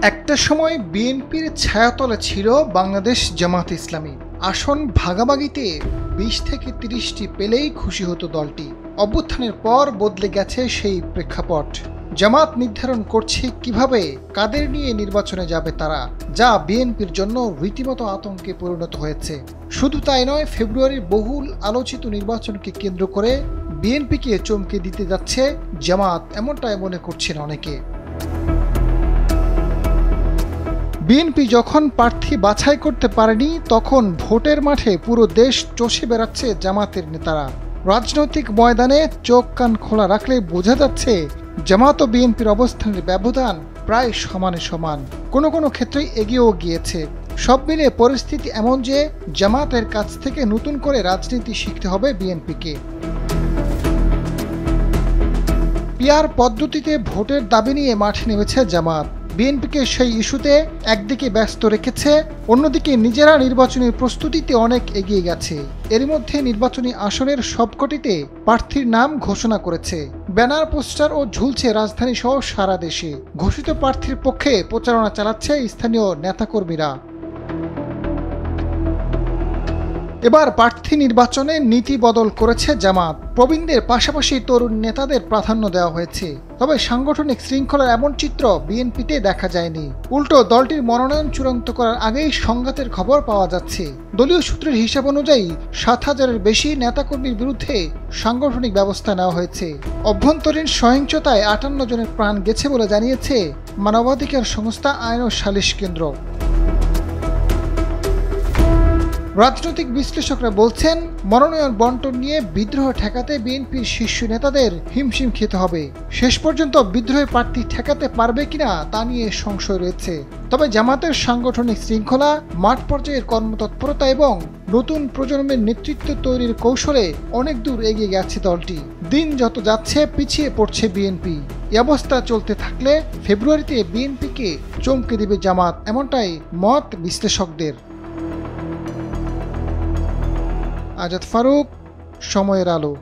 একটা সময় বিএনপির ছায়াতলে ছিল বাংলাদেশ জামাত ইসলামী। আসন ভাগাভাগিতে ২০ থেকে ৩০টি পেলেই খুশি হতো দলটি। অভ্যুত্থানের পর বদলে গেছে সেই প্রেক্ষাপট। জামাত নির্ধারণ করছে কিভাবে কাদের নিয়ে নির্বাচনে যাবে তারা, যা বিএনপির জন্য রীতিমতো আতঙ্কে পরিণত হয়েছে। শুধু তাই নয়, ফেব্রুয়ারির বহুল আলোচিত নির্বাচনকে কেন্দ্র করে বিএনপিকে চমকে দিতে যাচ্ছে জামাত, এমনটাই মনে করছেন অনেকে। বিএনপি যখন প্রার্থী বাছাই করতে পারেনি, তখন ভোটের মাঠে পুরো দেশ চষে বেড়াচ্ছে জামাতের নেতারা। রাজনৈতিক ময়দানে চোখ কান খোলা রাখলে বোঝা যাচ্ছে জামাত ও বিএনপির অবস্থানের ব্যবধান প্রায় সমানে সমান, কোনো কোনো ক্ষেত্রেই এগিয়েও গিয়েছে। সব মিলে পরিস্থিতি এমন যে জামাতের কাছ থেকে নতুন করে রাজনীতি শিখতে হবে বিএনপিকে। পিআর পদ্ধতিতে ভোটের দাবি নিয়ে মাঠে নেমেছে জামাত। বিএনপিকে সেই ইস্যুতে একদিকে ব্যস্ত রেখেছে, অন্যদিকে নিজেরা নির্বাচনী প্রস্তুতিতে অনেক এগিয়ে গেছে। এর মধ্যে নির্বাচনী আসনের সবকটিতে প্রার্থীর নাম ঘোষণা করেছে। ব্যানার, পোস্টার ও ঝুলছে রাজধানী সহ সারা দেশে। ঘোষিত প্রার্থীর পক্ষে প্রচারণা চালাচ্ছে স্থানীয় নেতাকর্মীরা। এবার প্রার্থী নির্বাচনে নীতি বদল করেছে জামাত। প্রবীণদের পাশাপাশি তরুণ নেতাদের প্রাধান্য দেওয়া হয়েছে। তবে সাংগঠনিক শৃঙ্খলার এমন চিত্র বিএনপিতে দেখা যায়নি। উল্টো দলটির মনোনয়ন চূড়ান্ত করার আগেই সংঘাতের খবর পাওয়া যাচ্ছে। দলীয় সূত্রের হিসাব অনুযায়ী ৭,০০০-এর বেশি নেতাকর্মীর বিরুদ্ধে সাংগঠনিক ব্যবস্থা নেওয়া হয়েছে। অভ্যন্তরীণ সহিংসতায় ৫৮ জনের প্রাণ গেছে বলে জানিয়েছে মানবাধিকার সংস্থা আইন ও সালিশ কেন্দ্র। রাজনৈতিক বিশ্লেষকরা বলছেন, মনোনয়ন বন্টন নিয়ে বিদ্রোহ ঠেকাতে বিএনপির শীর্ষ নেতাদের হিমশিম খেতে হবে। শেষ পর্যন্ত বিদ্রোহের প্রার্থী ঠেকাতে পারবে কিনা তা নিয়ে সংশয় রয়েছে। তবে জামাতের সাংগঠনিক শৃঙ্খলা, মাঠ পর্যায়ের কর্মতৎপরতা এবং নতুন প্রজন্মের নেতৃত্ব তৈরির কৌশলে অনেক দূর এগিয়ে গেছে দলটি। দিন যত যাচ্ছে পিছিয়ে পড়ছে বিএনপি। এই অবস্থা চলতে থাকলে ফেব্রুয়ারিতে বিএনপিকে চমকে দেবে জামাত, এমনটাই মত বিশ্লেষকদের। আজাদ ফারুক, সময়ের আলো।